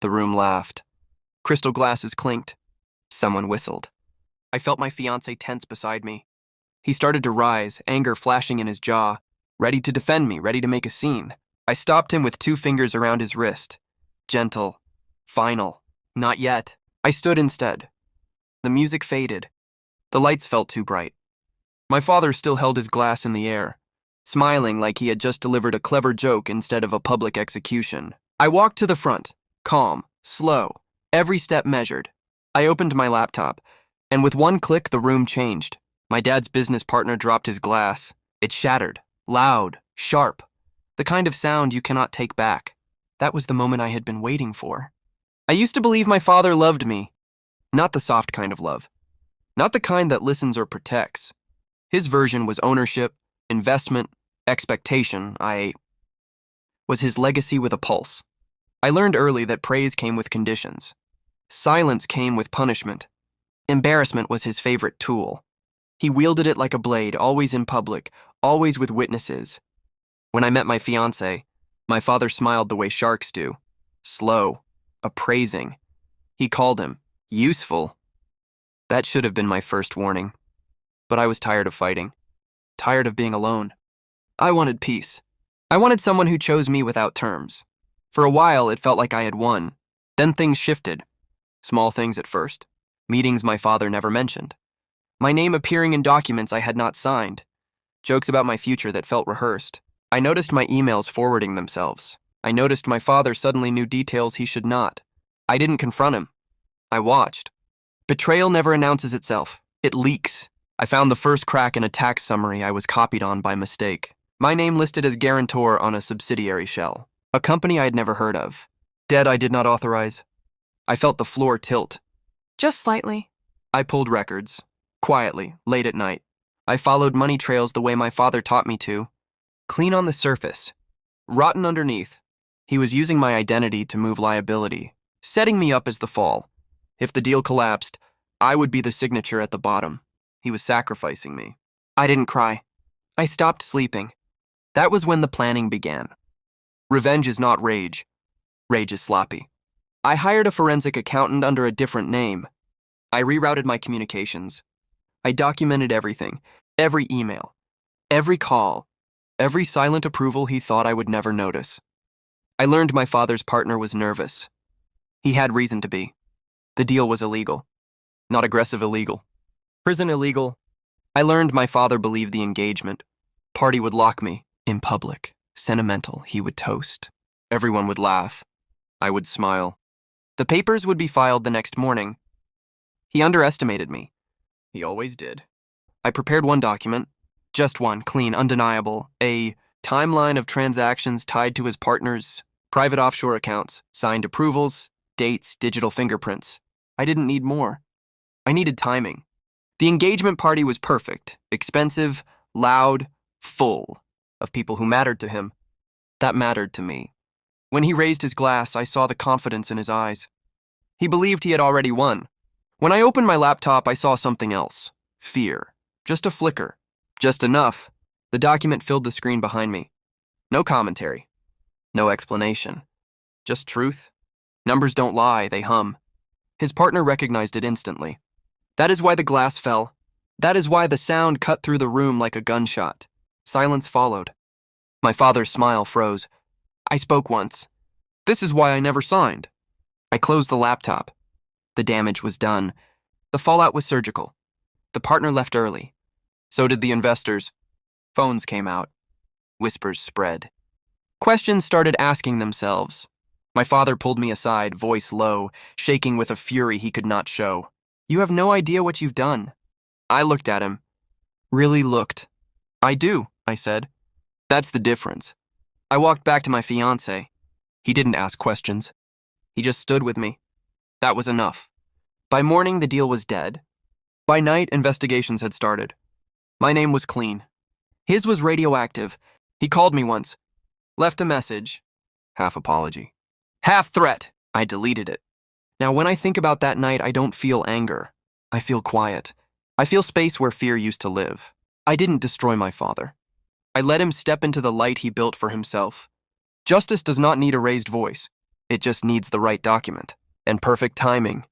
The room laughed. Crystal glasses clinked. Someone whistled. I felt my fiancé tense beside me. He started to rise, anger flashing in his jaw, ready to defend me, ready to make a scene. I stopped him with 2 fingers around his wrist. Gentle. Final. Not yet. I stood instead. The music faded. The lights felt too bright. My father still held his glass in the air, smiling like he had just delivered a clever joke instead of a public execution. I walked to the front, calm, slow, every step measured. I opened my laptop, and with one click, the room changed. My dad's business partner dropped his glass. It shattered, loud, sharp, the kind of sound you cannot take back. That was the moment I had been waiting for. I used to believe my father loved me. Not the soft kind of love. Not the kind that listens or protects. His version was ownership, investment, expectation. Was his legacy with a pulse. I learned early that praise came with conditions. Silence came with punishment. Embarrassment was his favorite tool. He wielded it like a blade, always in public, always with witnesses. When I met my fiancé, my father smiled the way sharks do. Slow, appraising. He called him useful. That should have been my first warning. But I was tired of fighting. Tired of being alone. I wanted peace. I wanted someone who chose me without terms. For a while, it felt like I had won. Then things shifted. Small things at first. Meetings my father never mentioned. My name appearing in documents I had not signed. Jokes about my future that felt rehearsed. I noticed my emails forwarding themselves. I noticed my father suddenly knew details he should not. I didn't confront him. I watched. Betrayal never announces itself. It leaks. I found the first crack in a tax summary I was copied on by mistake. My name listed as guarantor on a subsidiary shell. A company I had never heard of. Debt I did not authorize. I felt the floor tilt. Just slightly. I pulled records. Quietly, late at night. I followed money trails the way my father taught me to. Clean on the surface. Rotten underneath. He was using my identity to move liability, setting me up as the fall. If the deal collapsed, I would be the signature at the bottom. He was sacrificing me. I didn't cry. I stopped sleeping. That was when the planning began. Revenge is not rage. Rage is sloppy. I hired a forensic accountant under a different name. I rerouted my communications. I documented everything, every email, every call, every silent approval he thought I would never notice. I learned my father's partner was nervous. He had reason to be. The deal was illegal. Not aggressive illegal. Prison illegal. I learned my father believed the engagement. Party would lock me. In public. Sentimental. He would toast. Everyone would laugh. I would smile. The papers would be filed the next morning. He underestimated me. He always did. I prepared one document. Just one, clean, undeniable. A timeline of transactions tied to his partner's private offshore accounts, signed approvals, dates, digital fingerprints. I didn't need more. I needed timing. The engagement party was perfect, expensive, loud, full of people who mattered to him. That mattered to me. When he raised his glass, I saw the confidence in his eyes. He believed he had already won. When I opened my laptop, I saw something else. Fear. Just a flicker. Just enough. The document filled the screen behind me. No commentary. No explanation. Just truth. Numbers don't lie, they hum. His partner recognized it instantly. That is why the glass fell. That is why the sound cut through the room like a gunshot. Silence followed. My father's smile froze. I spoke once. This is why I never signed. I closed the laptop. The damage was done. The fallout was surgical. The partner left early. So did the investors. Phones came out. Whispers spread. Questions started asking themselves. My father pulled me aside, voice low, shaking with a fury he could not show. You have no idea what you've done. I looked at him. Really looked. I do, I said. That's the difference. I walked back to my fiancé. He didn't ask questions. He just stood with me. That was enough. By morning, the deal was dead. By night, investigations had started. My name was clean. His was radioactive. He called me once. Left a message. Half apology. Half threat. I deleted it. Now, when I think about that night, I don't feel anger. I feel quiet. I feel space where fear used to live. I didn't destroy my father. I let him step into the light he built for himself. Justice does not need a raised voice. It just needs the right document. And perfect timing.